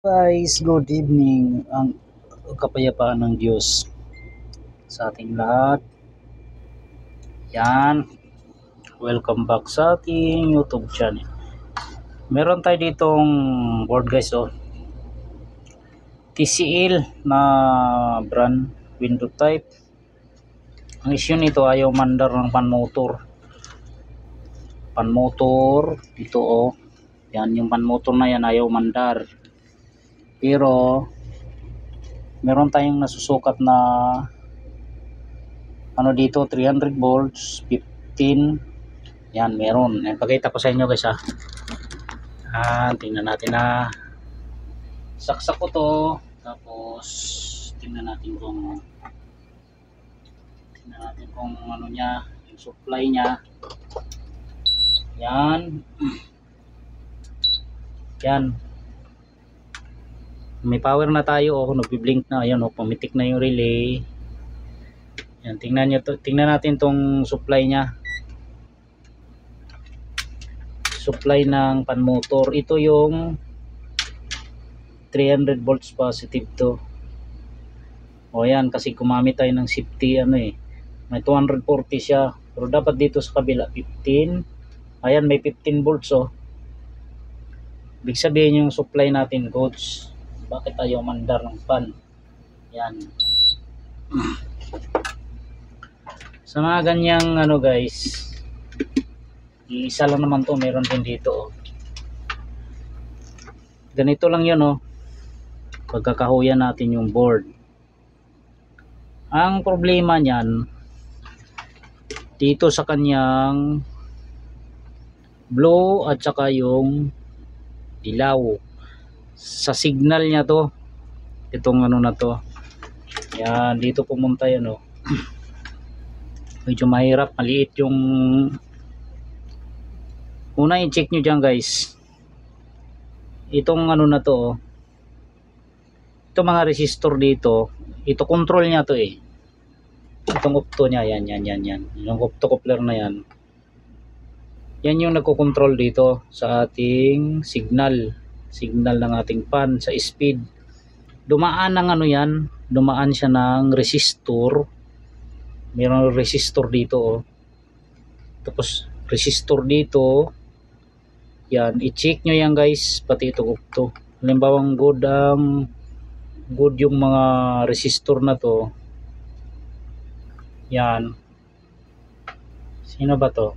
Guys, good evening. Ang kapayapaan ng Diyos sa ating lahat. Yan. Welcome back sa ating YouTube channel. Meron tayo ditong board guys, TCL na brand, window type. Ang issue nito, ayaw mandar ng panmotor. Dito Yan, yung panmotor na yan ayaw mandar. Pero meron tayong nasusukat na dito 300 volts 15. Yan, meron. Pakita ko sa inyo guys tingnan natin saksak ko to, tapos tingnan natin kung niya, yung supply niya. Yan. May power na tayo, nagbi-blink na. Ayan, pumitik na yung relay. Yan, tingnan natin tong supply niya. Supply ng panmotor. Ito yung 300 volts positive to. Yan, kasi gumamit tayo ng safety may 240 siya. Pero dapat dito sa kabila 15. Ayan, may 15 volts Ibig sabihin yung supply natin goods. Bakit tayo mandar ng pan? Yan. Sa mga ganyang guys, isa lang naman to, meron din dito ganito lang yun pagkakahuyan natin yung board. Ang problema niyan dito sa kanyang blow at saka yung dilaw sa signal niya to. Itong na to, yan, dito pumunta yan medyo mahirap, maliit yung una. I-check nyo dyan guys, itong na to ito mga resistor dito, ito control nya to itong opto nya, yan yung opto coupler na yan yung nagko-control dito sa ating signal ng ating fan sa speed. Dumaan ng dumaan siya ng resistor. Mayroong resistor dito tapos resistor dito. Yan, i-check nyo yan guys, pati ito opto. Halimbawa good yung mga resistor na to. Yan, sino ba to?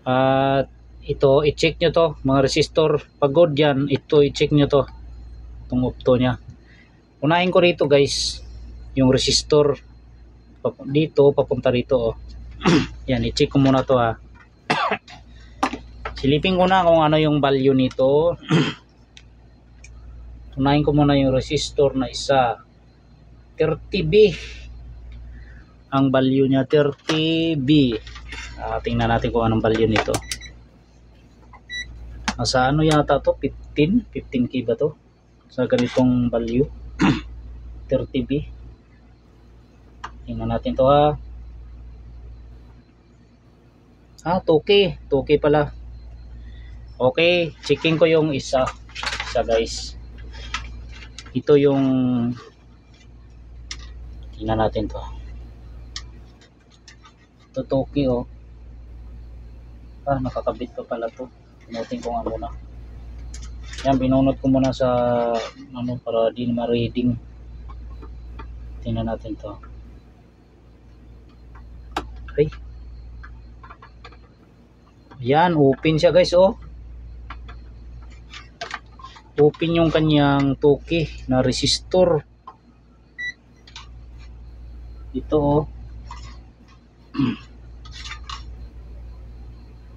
At ito, i-check nyo to, mga resistor. Pag good yan, ito i-check nyo to, itong opto nya. Unahin ko rito guys yung resistor dito papunta rito yan, i-check ko muna to silipin ko na kung ano yung value nito. Unahin ko muna yung resistor na isa, 30B ang value niya, 30B. Tingnan natin kung anong value nito. Sa yata to, 15K ba to sa ganitong value? 30B. Tingnan natin to 2K pala. Okay, checking ko yung isa guys. Ito yung, tingnan natin to. Ito 2K nakakabit pa pala to. Pinutin ko nga muna. Yan, binunot ko muna sa para di ma-reading. Tingnan natin to. Okay. Yan, open siya guys open yung kanyang 2K na resistor. Ito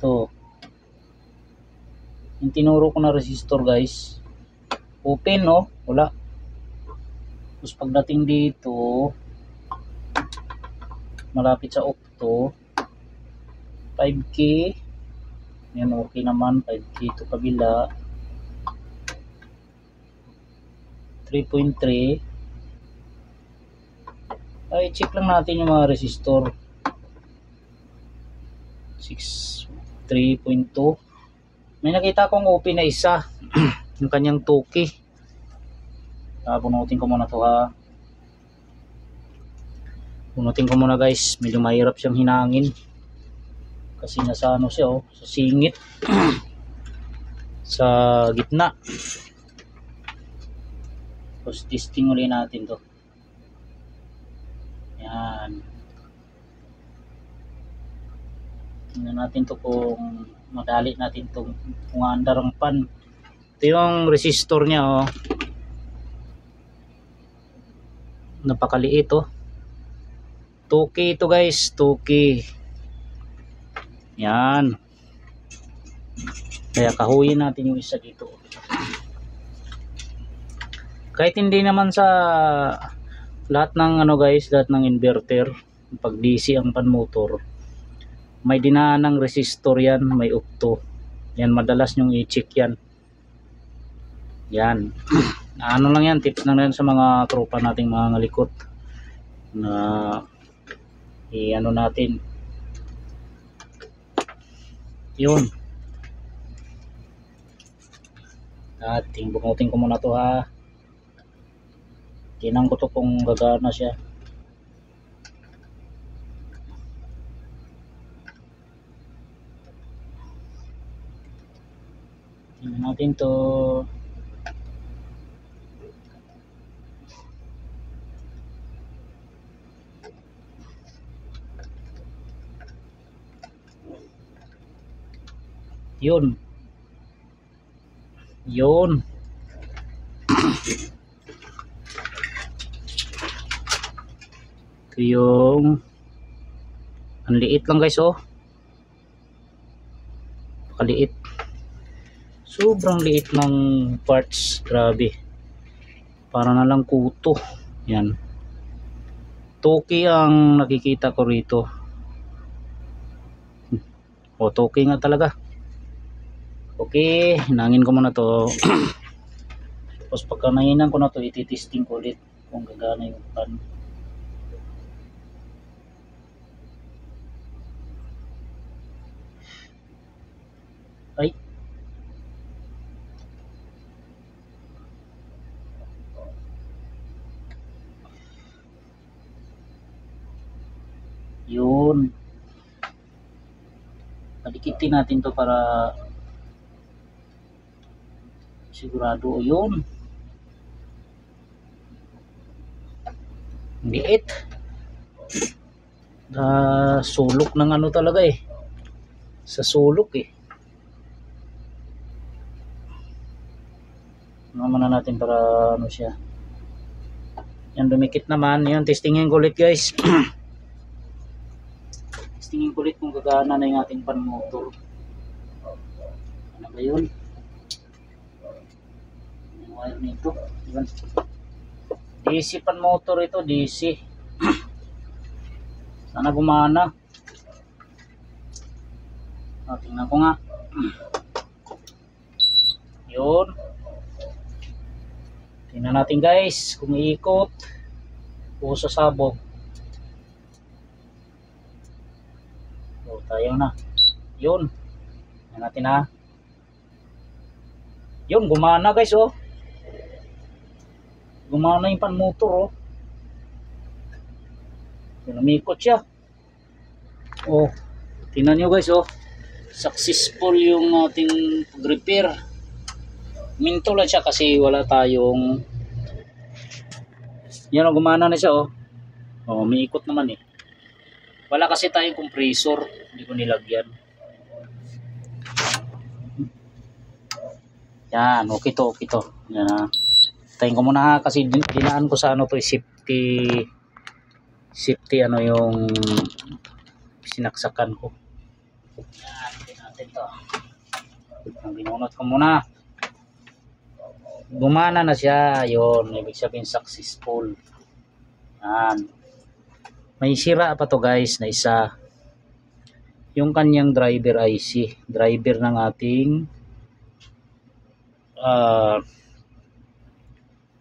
ito yung tinuro ko na resistor guys, open wala. Tapos pagdating dito malapit sa octo, 5K yan, okay naman. 5K to kabila, 3.3. ay check lang natin yung mga resistor. 3.2. May nakita kong open na isa yung kanyang tuki. Bunutin ko muna to ha. Bunutin ko muna guys, medyo mahirap siyang hinangin kasi nasa ano siya sa singit sa gitna. Tapos testing ulit natin to. Yan. Tingnan natin to kung madali natin to kung andar ang pan. Ito yung resistor niya napakaliit 2K ito guys, 2K. Yan. Kaya kahuyin natin yung isa dito. Kahit hindi naman sa lahat ng guys, lahat ng inverter, pag DC ang pan motor, may dinaan ng resistor yan, may octo. Yan, madalas nyong i-check yan. Yan. Ano lang yan, tips lang yan sa mga tropa nating mga ngalikot na i-ano natin. Yun. At bunutin ko muna to ha. Tinang ko to kung gagana siya. Tingnan natin to. Yun. Yun. Ito yung ang liit lang guys pakaliit. Sobrang liit ng parts, grabe. Para na lang kuto. Yan. Toki ang nakikita ko rito. Toki nga talaga. Okay, hinangin ko muna to. Tapos pagka nahinan ko na to, ititesting ko ulit kung gagana yung pan. Ay. Yun. Padikitin natin to para sigurado. Yun. Liit. Sulok ng talaga sa sulok naman natin para siya. Yan, dumikit naman. Yan, testingin ko ulit guys. Testingin ko ulit kung gagana na yung ating pan motor. Ano ba yun? Yung wire nito. Yan. DC pan motor ito, DC. Sana gumana. Tingnan ko nga. Yun. Tingnan natin guys kung iikot o sasabog. Tayo na. Yun. Tingnan natin ha. Yun, gumana guys Gumana yung pan motor Lumikot siya. Tingnan nyo guys successful yung ating pag-repair. Minto lang siya kasi wala tayong yan gumana na siya may ikot naman wala kasi tayong compressor, hindi ko nilagyan. Yan, okay to yan tayin ko muna kasi dinaan ko sa to safety yung sinaksakan ko. Yan, natin to. Binunot ko muna. Gumana na siya. Yun, ibig sabihin successful. Yan. May sira pa to guys na isa. Yung kanyang driver IC. Driver ng ating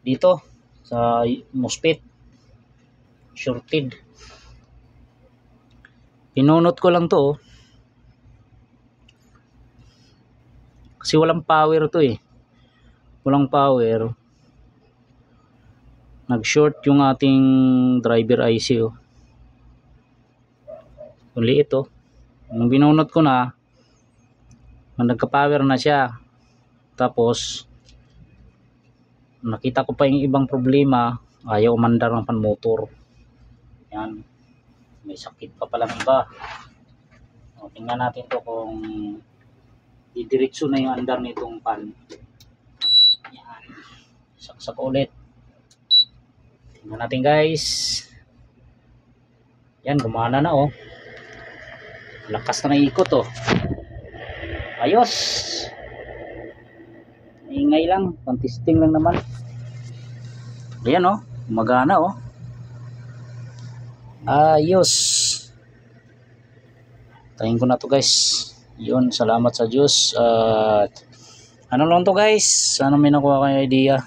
dito sa MOSFET. Shorted. Pinunot ko lang to kasi walang power to walang power, nag-short yung ating driver IC oh. Uli ito. Nung binunot ko na, nagka-power na siya. Tapos nakita ko pa yung ibang problema, ayaw umandar ng pan-motor. Yan. May sakit pa palang iba. O, tingnan natin to kung didiretso na yung andar nitong pan. Yan. Saksak ulit. Tingnan natin guys. Yan, gumana na oh. Lakas na ng ikot oh. Ayos. Ingay lang, pang-testing lang naman. Ayan oh, magana oh. Ayos. Tayin ko na to guys. Yun, salamat sa Diyos. At ano lang to guys, sana may nakuha kayong idea.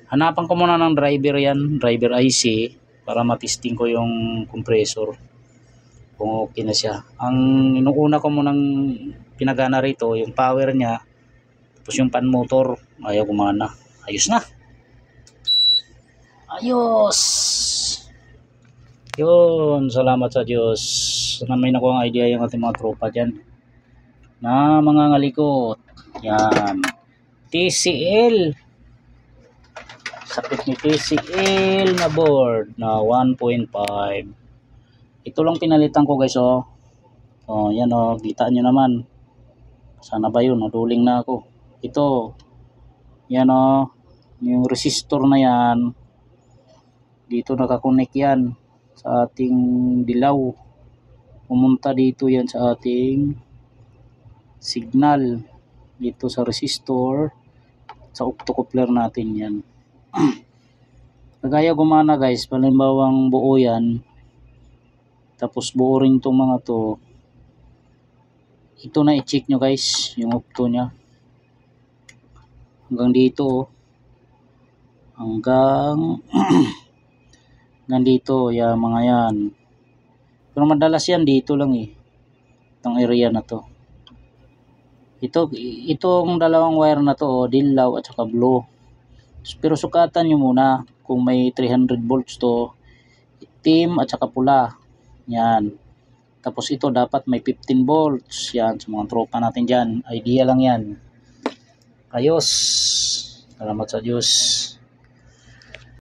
Hanapan ko muna ng driver yan, driver IC, para matesting ko yung compressor kung okay na siya. Ang inuuna ko munang pinagana rito, yung power niya, tapos yung pan motor, ayaw gumana. Ayos na. Ayos. Yun, salamat sa Diyos. Sana may nakuha ang idea yung ating mga tropa dyan na mga ngalikot. Yan. TCL. Sakit ni TCL na board na 1.5. Ito lang pinalitan ko guys oh. Oh, yan oh, kita nyo naman. Sana ba yun? Naduling na ako. Ito. Yan oh. Yung resistor na yan. Dito nakakonek yan sa ating dilaw. Pumunta dito yan sa ating signal. Dito sa resistor. Sa octocoupler natin yan. Kagaya gumana guys. Palimbawang buo yan. Tapos buo rin itong mga to. Ito na i-check nyo guys. Yung octo nya. Hanggang dito. Hanggang dito. Yan mga yan. Pero madalas yan dito lang eh. Itong area na to. Itong dalawang wire na to. Dilaw at saka blue. Pero sukatan nyo muna. Kung may 300 volts to. Itim at saka pula. Yan. Tapos ito dapat may 15 volts. Yan. Sa mga tropa natin dyan. Idea lang yan. Ayos. Salamat sa Diyos.